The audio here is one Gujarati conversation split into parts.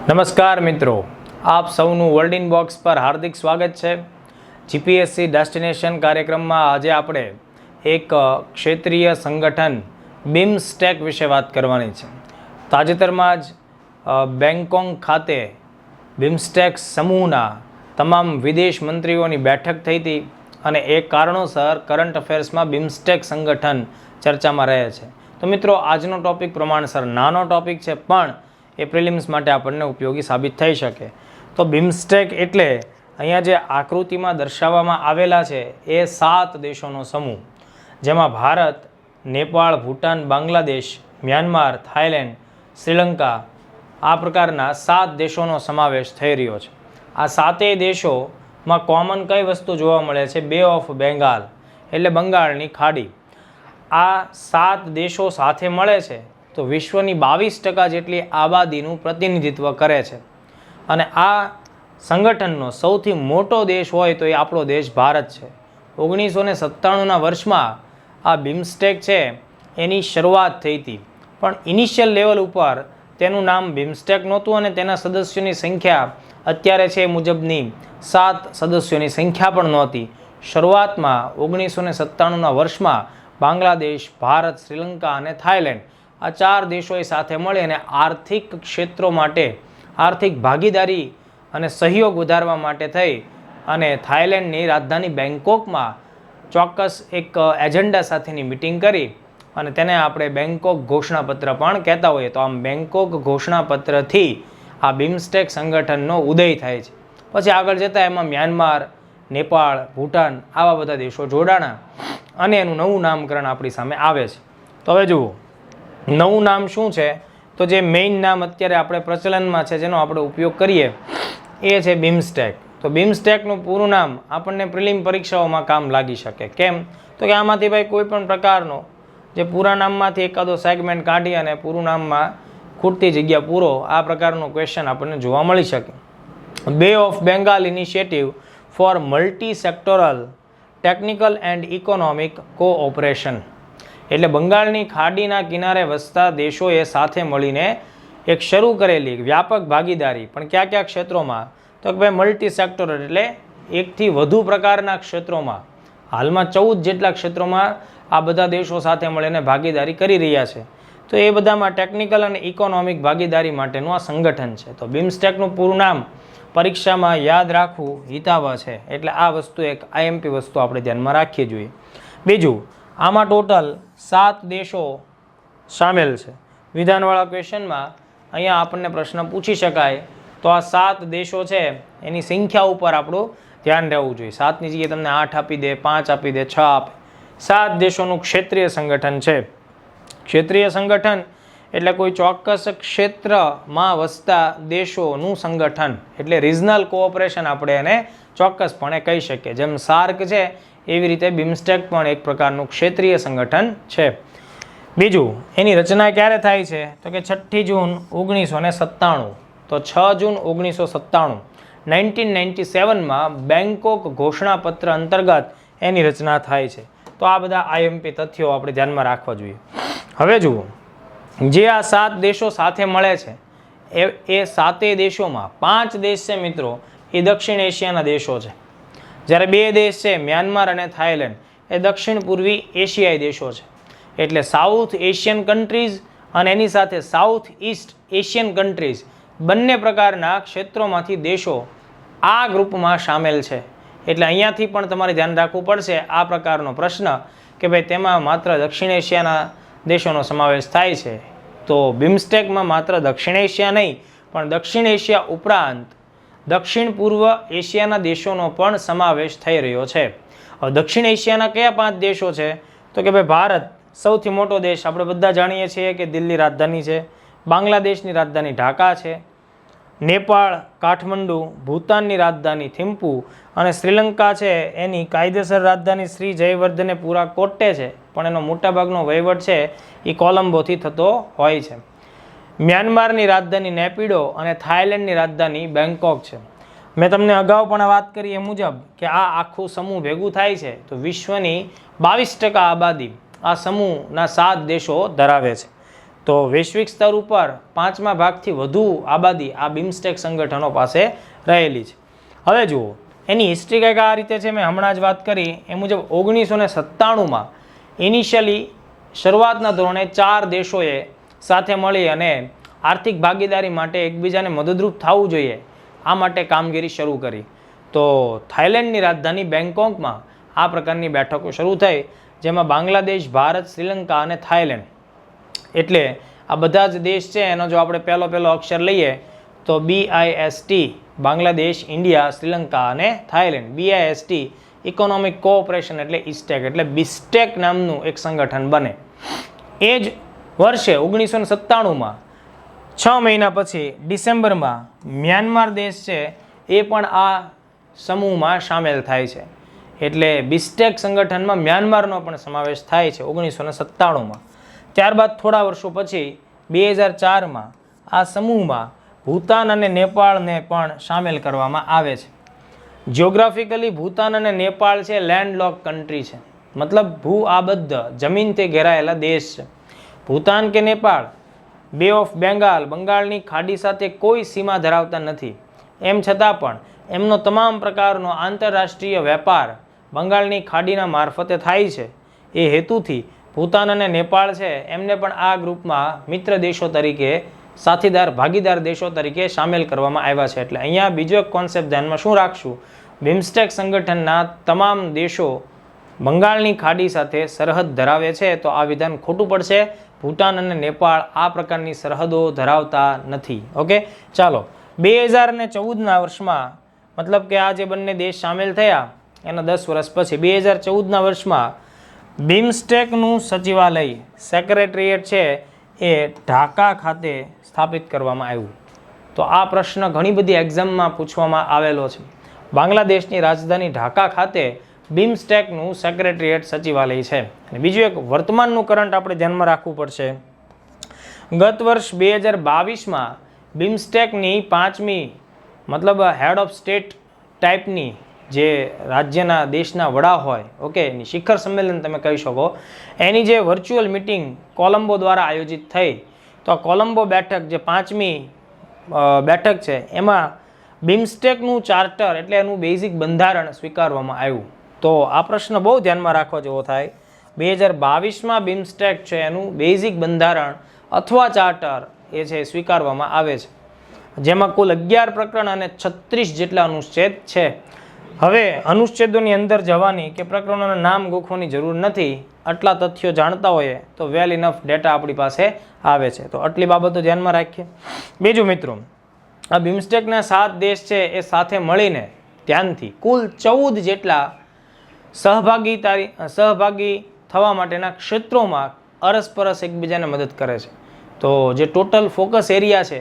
નમસ્કાર મિત્રો, આપ સૌનું વર્લ્ડ ઇન બોક્સ પર હાર્દિક સ્વાગત છે। જીપીએસસી ડેસ્ટિનેશન કાર્યક્રમમાં આજે આપણે એક ક્ષેત્રીય સંગઠન બિમસ્ટેક વિશે વાત કરવાની છે। તાજેતરમાં જ બેંગકોક ખાતે બિમસ્ટેક સમૂહના તમામ વિદેશ મંત્રીઓની બેઠક થઈ હતી અને એ કારણોસર કરંટ અફેર્સમાં બિમસ્ટેક સંગઠન ચર્ચામાં રહે છે। તો મિત્રો, આજનો ટોપિક પ્રમાણસર નાનો ટોપિક છે, પણ એ પ્રિલિમ્સ માટે આપણને ઉપયોગી સાબિત થઈ શકે। તો બિમસ્ટેક એટલે અહીંયા જે આકૃતિમાં દર્શાવવામાં આવેલા છે એ 7 દેશોનો સમૂહ, જેમાં ભારત, નેપાળ, ભૂટાન, બાંગ્લાદેશ, મ્યાનમાર, થાઈલેન્ડ, શ્રીલંકા આ પ્રકારના 7 દેશોનો સમાવેશ થઈ રહ્યો છે। આ 7 દેશોમાં કોમન કઈ વસ્તુ જોવા મળે છે? બે ઓફ બેંગાલ એટલે બંગાળની ખાડી। આ 7 દેશો સાથે મળે છે તો વિશ્વની 22% જેટલી આબાદીનું પ્રતિનિધિત્વ કરે છે અને આ સંગઠનનો સૌથી મોટો દેશ હોય તો એ આપણો દેશ ભારત છે। 1997ના વર્ષમાં આ બિમસ્ટેક છે એની શરૂઆત થઈ હતી, પણ ઇનિશિયલ લેવલ ઉપર તેનું નામ બિમસ્ટેક નહોતું અને તેના સદસ્યોની સંખ્યા અત્યારે છે એ મુજબની 7 સદસ્યોની સંખ્યા પણ નહોતી। શરૂઆતમાં 1997ના વર્ષમાં બાંગ્લાદેશ, ભારત, શ્રીલંકા અને થાઈલેન્ડ આ 4 દેશોએ સાથે મળી અને આર્થિક ક્ષેત્રો માટે આર્થિક ભાગીદારી અને સહયોગ વધારવા માટે થઈ અને થાઈલેન્ડની રાજધાની બેંગકોકમાં ચોક્કસ એક એજન્ડા સાથેની મિટિંગ કરી અને તેને આપણે બેંગકોક ઘોષણાપત્ર પણ કહેતા હોઈએ। તો આમ બેંગકોક ઘોષણાપત્રથી આ બિમસ્ટેક સંગઠનનો ઉદય થાય છે। પછી આગળ જતાં એમાં મ્યાનમાર, નેપાળ, ભૂટાન આવા બધા દેશો જોડાણા અને એનું નવું નામકરણ આપણી સામે આવે છે। તો હવે જુઓ, નવું નામ શું છે? તો જે મેઇન નામ અત્યારે આપણે પ્રચલનમાં છે, જેનો આપણે ઉપયોગ કરીએ, એ છે બિમસ્ટેક। તો બિમસ્ટેકનું પૂરું નામ આપણને પ્રિલિમ પરીક્ષાઓમાં કામ લાગી શકે। કેમ? તો કે આમાંથી ભાઈ કોઈ પણ પ્રકારનો જે પૂરા નામમાંથી એકાદો સેગમેન્ટ કાઢી અને પૂરું નામમાં ખૂટતી જગ્યા પૂરો, આ પ્રકારનો ક્વેશ્ચન આપણને જોવા મળી શકે। બે of Bengal initiative four multi sectoral technical and economic cooperation એટલે બંગાળની ખાડીના કિનારે વસતા દેશોએ સાથે મળીને એક શરૂ કરેલી વ્યાપક ભાગીદારી, પણ કયા કયા ક્ષેત્રોમાં? તો કે ભાઈ મલ્ટી સેક્ટોરલ એટલે એકથી વધુ પ્રકારના ક્ષેત્રોમાં, હાલમાં 14 જેટલા ક્ષેત્રોમાં આ બધા દેશો સાથે મળીને ભાગીદારી કરી રહ્યા છે। તો એ બધામાં ટેકનિકલ અને ઇકોનોમિક ભાગીદારી માટેનું આ સંગઠન છે। તો બિમસ્ટેકનું પૂરું નામ પરીક્ષામાં યાદ રાખવું હિતાવહ છે, એટલે આ વસ્તુ એક આઈએમપી વસ્તુ આપણે ધ્યાનમાં રાખવી જોઈએ। બીજું, આમાં ટોટલ 7 દેશો સામેલ છે। વિધાનવાળા ક્વેશ્ચનમાં અહીંયા આપણને પ્રશ્ન પૂછી શકાય તો આ 7 દેશો છે એની સંખ્યા ઉપર આપણું ધ્યાન રહેવું જોઈએ। 7ની જગ્યાએ તમને 8 આપી દે, 5 આપી દે, 6 આપે। 7 દેશોનું ક્ષેત્રીય સંગઠન છે। ક્ષેત્રીય સંગઠન એટલે કોઈ ચોક્કસ ક્ષેત્રમાં વસતા દેશોનું સંગઠન, એટલે રિજનલ કોઓપરેશન આપણે એને ચોક્કસપણે કહી શકીએ। જેમ સાર્ક છે એવી રીતે બિમસ્ટેક પણ એક પ્રકારનું ક્ષેત્રીય સંગઠન છે। બીજું, એની રચના ક્યારે થાય છે? તો કે 6 જૂન 1997। તો 6 જૂન 1997 1997માં બેંગકોક ઘોષણાપત્ર અંતર્ગત એની રચના થાય છે। તો આ બધા આઈએમપી તથ્યો આપણે ધ્યાનમાં રાખવા જોઈએ। હવે જુઓ, જે આ 7 દેશો સાથે મળે છે એ 7 દેશોમાં 5 દેશ છે મિત્રો એ દક્ષિણ એશિયાના દેશો છે, જ્યારે 2 દેશ છે મ્યાનમાર અને થાઈલેન્ડ એ દક્ષિણ પૂર્વી એશિયાઈ દેશો છે। એટલે સાઉથ એશિયન કન્ટ્રીઝ અને એની સાથે સાઉથ ઈસ્ટ એશિયન કન્ટ્રીઝ બંને પ્રકારના ક્ષેત્રોમાંથી દેશો આ ગ્રુપમાં સામેલ છે। એટલે અહીંયાથી પણ તમારે ધ્યાન રાખવું પડશે આ પ્રકારનો પ્રશ્ન કે ભાઈ તેમાં માત્ર દક્ષિણ એશિયાના દેશોનો સમાવેશ થાય છે। તો બિમસ્ટેકમાં માત્ર દક્ષિણ એશિયા નહીં, પણ દક્ષિણ એશિયા ઉપરાંત દક્ષિણ પૂર્વ એશિયાના દેશોનો પણ સમાવેશ થઈ રહ્યો છે। હવે દક્ષિણ એશિયાના કયા 5 દેશો છે? તો કે ભાઈ ભારત સૌથી મોટો દેશ, આપણે બધા જાણીએ છીએ કે દિલ્હી રાજધાની છે। બાંગ્લાદેશની રાજધાની ઢાકા છે। નેપાળ કાઠમંડુ, ભૂતાનની રાજધાની થિમ્પુ અને શ્રીલંકા છે એની કાયદેસર રાજધાની શ્રી જયવર્ધનેપુરા કોટ્ટે છે, પણ એનો મોટાભાગનો વહીવટ છે એ કોલંબોથી થતો હોય છે। મ્યાનમારની રાજધાની નેપિડો અને થાઈલેન્ડની રાજધાની બેંગકોક છે। મેં તમને અગાઉ પણ વાત કરી એ મુજબ કે આ આખું સમૂહ ભેગું થાય છે તો વિશ્વની 22% આબાદી આ સમૂહના 7 દેશો ધરાવે છે। તો વૈશ્વિક સ્તર ઉપર 5મા ભાગથી વધુ આબાદી આ બિમસ્ટેક સંગઠનો પાસે રહેલી છે. હવે જુઓ એની હિસ્ટ્રી કંઈક આ રીતે છે. મેં હમણાં જ વાત કરી એ મુજબ 1997માં ઇનિશિયલી શરૂઆતના ધોરણે 4 દેશોએ સાથે મળી અને આર્થિક ભાગીદારી માટે એકબીજાને મદદરૂપ થવું જોઈએ આ માટે કામગીરી શરૂ કરી. તો થાઈલેન્ડની રાજધાની બેંકોકમાં આ પ્રકારની બેઠકો શરૂ થઈ, જેમાં બાંગ્લાદેશ, ભારત, શ્રીલંકા અને થાઈલેન્ડ, એટલે આ બધા જ દેશ છે એનો જો આપણે પહેલો અક્ષર લઈએ તો BIST, બાંગ્લાદેશ, ઇન્ડિયા, શ્રીલંકા અને થાઈલેન્ડ. BIST ઇકોનોમિક કોઓપરેશન એટલે ઇસ્ટેક, એટલે બિસ્ટેક નામનું એક સંગઠન બને. એ જ વર્ષે 1997માં 6 મહિના પછી ડિસેમ્બરમાં મ્યાનમાર દેશ છે એ પણ આ સમૂહમાં સામેલ થાય છે. એટલે બિસ્ટેક સંગઠનમાં મ્યાનમારનો પણ સમાવેશ થાય છે 1997માં. ત્યારબાદ થોડા વર્ષો પછી 2004માં આ સમૂહમાં ભૂતાન અને નેપાળને પણ સામેલ કરવામાં આવે છે. જિયોગ્રાફિકલી ભૂતાન અને નેપાળ છે લેન્ડલોક કન્ટ્રી છે, મતલબ ભૂ આબદ્ધ જમીનથી ઘેરાયેલા દેશ છે. ભૂતાન કે નેપાળ બે ઓફ બેંગાલ, બંગાળની ખાડી સાથે કોઈ સીમા ધરાવતા નથી. એમ છતાં પણ એમનો તમામ પ્રકારનો આંતરરાષ્ટ્રીય વેપાર બંગાળની ખાડીના મારફતે થાય છે. એ હેતુથી ભૂતાન અને નેપાળ છે એમને પણ આ ગ્રુપમાં મિત્ર દેશો તરીકે, સાથીદાર ભાગીદાર દેશો તરીકે સામેલ કરવામાં આવ્યા છે. એટલે અહીંયા બીજો એક કોન્સેપ્ટ ધ્યાનમાં શું રાખશું, બિમસ્ટેક સંગઠનના તમામ દેશો બંગાળની ખાડી સાથે સરહદ ધરાવે છે, તો આ વિધાન ખોટું પડશે. ભૂટાન અને નેપાળ આ પ્રકારની સરહદો ધરાવતા નથી. ઓકે, ચાલો 2014ના વર્ષમાં, મતલબ કે આ જે બંને દેશ સામેલ થયા એના 10 વર્ષ પછી 2014ના વર્ષમાં બિમસ્ટેકનું સચિવાલય, સેક્રેટરીએટ છે એ ઢાકા ખાતે સ્થાપિત કરવામાં આવ્યું. તો આ પ્રશ્ન ઘણી બધી એક્ઝામમાં પૂછવામાં આવેલો છે. બાંગ્લાદેશની રાજધાની ઢાકા ખાતે બિમસ્ટેકનું સેક્રેટરીએટ સચિવાલય છે. અને બીજું એક વર્તમાનનું કરંટ આપણે ધ્યાનમાં રાખવું પડશે. ગત વર્ષ 2022માં બિમસ્ટેકની 5મી, મતલબ હેડ ઓફ સ્ટેટ ટાઈપની જે રાજ્યના દેશના વડા હોય, ઓકે, એની શિખર સંમેલન તમે કહી શકો, એની જે વર્ચ્યુઅલ મિટિંગ કોલંબો દ્વારા આયોજિત થઈ. તો આ કોલંબો બેઠક જે 5મી બેઠક છે એમાં બિમસ્ટેકનું ચાર્ટર એટલે એનું બેઝિક બંધારણ સ્વીકારવામાં આવ્યું. તો આ પ્રશ્ન બહુ ધ્યાનમાં રાખવા જેવો થાય. 2022માં બિમસ્ટેક છે એનું બેઝિક બંધારણ અથવા ચાર્ટર એ છે સ્વીકારવામાં આવે છે, જેમાં કુલ 11 પ્રકરણ અને 36 જેટલા અનુચ્છેદ છે. હવે અનુચ્છેદોની અંદર જવાની કે પ્રકરણોના નામ ગોખવાની જરૂર નથી. આટલા તથ્યો જાણતા હોઈએ તો વેલ ઇનફ ડેટા આપણી પાસે આવે છે. તો આટલી બાબતો ધ્યાનમાં રાખીએ. બીજું મિત્રો, આ બિમસ્ટેકના 7 દેશ છે એ સાથે મળીને ધ્યાનથી કુલ 14 જેટલા સહભાગી થવા માટેના ક્ષેત્રોમાં અરસપરસ એકબીજાને મદદ કરે છે. તો જે ટોટલ ફોકસ એરિયા છે,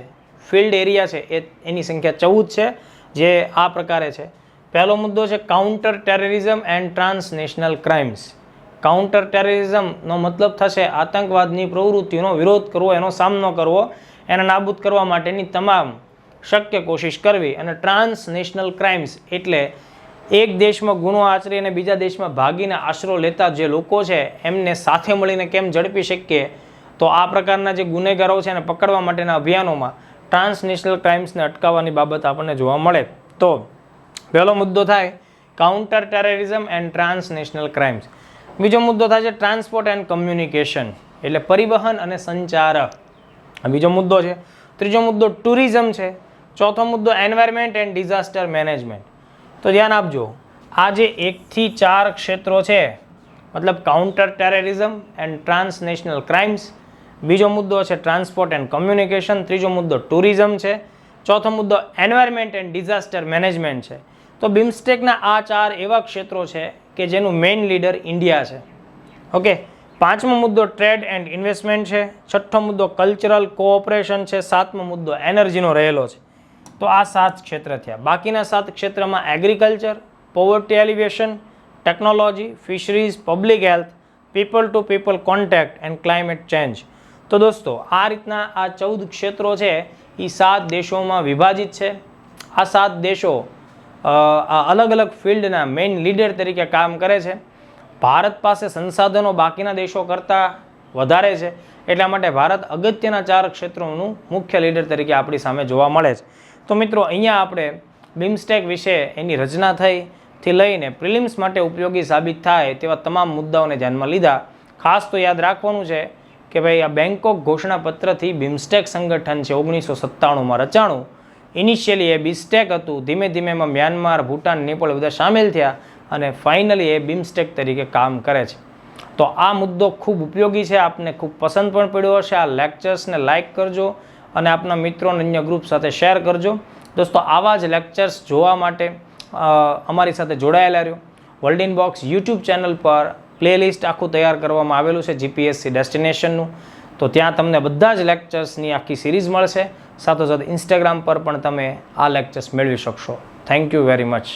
ફિલ્ડ એરિયા છે, એની સંખ્યા 14 છે, જે આ પ્રકારે છે. પહેલો મુદ્દો છે counter terrorism and transnational crimes. Counter ટેરરિઝમનો મતલબ થશે આતંકવાદની પ્રવૃત્તિનો વિરોધ કરવો, એનો સામનો કરવો, એને નાબૂદ કરવા માટેની તમામ શક્ય કોશિશ કરવી. અને ટ્રાન્સનેશનલ ક્રાઇમ્સ એટલે એક દેશમાં ગુનો આચરી અને બીજા દેશમાં ભાગીને આશરો લેતા જે લોકો છે એમને સાથે મળીને કેમ ઝડપી શકીએ. તો આ પ્રકારના જે ગુનેગારો છે એને પકડવા માટેના અભિયાનોમાં ટ્રાન્સનેશનલ ક્રાઇમ્સને અટકાવવાની બાબત આપણને જોવા મળે. તો પહેલો મુદ્દો થાય counter terrorism and transnational crimes. બીજો મુદ્દો થાય છે ટ્રાન્સપોર્ટ એન્ડ કમ્યુનિકેશન, એટલે પરિવહન અને સંચાર. બીજો મુદ્દો છે. ત્રીજો મુદ્દો ટુરિઝમ છે. ચોથો મુદ્દો એન્વાયરમેન્ટ એન્ડ ડિઝાસ્ટર મેનેજમેન્ટ. તો ધ્યાન આપજો, આ જે 1 થી 4 ક્ષેત્રો છે, મતલબ counter terrorism and transnational crimes, બીજો મુદ્દો છે ટ્રાન્સપોર્ટ એન્ડ કમ્યુનિકેશન, ત્રીજો મુદ્દો ટુરિઝમ છે, ચોથો મુદ્દો એન્વાયરમેન્ટ એન્ડ ડિઝાસ્ટર મેનેજમેન્ટ છે. તો બિમસ્ટેકના આ 4 એવા ક્ષેત્રો છે કે જેનું મેઇન લીડર ઇન્ડિયા છે. ઓકે, પાંચમો મુદ્દો ટ્રેડ એન્ડ ઇન્વેસ્ટમેન્ટ છે, છઠ્ઠો મુદ્દો કલ્ચરલ કોઓપરેશન છે, સાતમો મુદ્દો એનર્જીનો રહેલો છે. તો આ 7 ક્ષેત્ર થયા. બાકીના 7 ક્ષેત્રમાં agriculture, poverty elevation, technology, fisheries, public health, people two people contact and climate change. તો દોસ્તો આ રીતના આ 14 ક્ષેત્રો છે એ 7 દેશોમાં વિભાજિત છે. આ 7 દેશો અલગ અલગ ફિલ્ડના મેઇન લીડર તરીકે કામ કરે છે. ભારત પાસે સંસાધનો બાકીના દેશો કરતાં વધારે છે, એટલા માટે ભારત અગત્યના 4 ક્ષેત્રોનું મુખ્ય લીડર તરીકે આપણી સામે જોવા મળે છે. તો મિત્રો અહીંયા આપણે બિમસ્ટેક વિશે એની રચના થઈથી લઈને પ્રિલિમ્સ માટે ઉપયોગી સાબિત થાય તેવા તમામ મુદ્દાઓને ધ્યાનમાં લીધા. ખાસ તો યાદ રાખવાનું છે કે ભાઈ આ બેંકોક ઘોષણાપત્રથી બિમસ્ટેક સંગઠન છે 1997માં રચાણું. ઇનિશિયલી એ બિસ્ટેક હતું, ધીમે ધીમે એમાં મ્યાનમાર, ભૂટાન, નેપાળ બધા સામેલ થયા અને ફાઇનલી એ બિમસ્ટેક તરીકે કામ કરે છે. તો આ મુદ્દો ખૂબ ઉપયોગી છે, આપને ખૂબ પસંદ પણ પડ્યો હશે. આ લેક્ચર્સને લાઇક કરજો અને આપના મિત્રો અને અન્ય ગ્રુપ સાથે શેર કરજો. દોસ્તો આવા જ લેક્ચર્સ જોવા માટે અમારી સાથે જોડાયેલા રહ્યો. World in box YouTube channel પર પ્લેલિસ્ટ આખું તૈયાર કરવામાં આવેલું છે જીપીએસસી ડેસ્ટિનેશનનું. તો ત્યાં તમને બધા જ લેક્ચર્સની આખી સિરીઝ મળશે. સાથોસાથ ઇન્સ્ટાગ્રામ પર પણ તમે આ લેક્ચર્સ મેળવી શકશો. Thank you very much.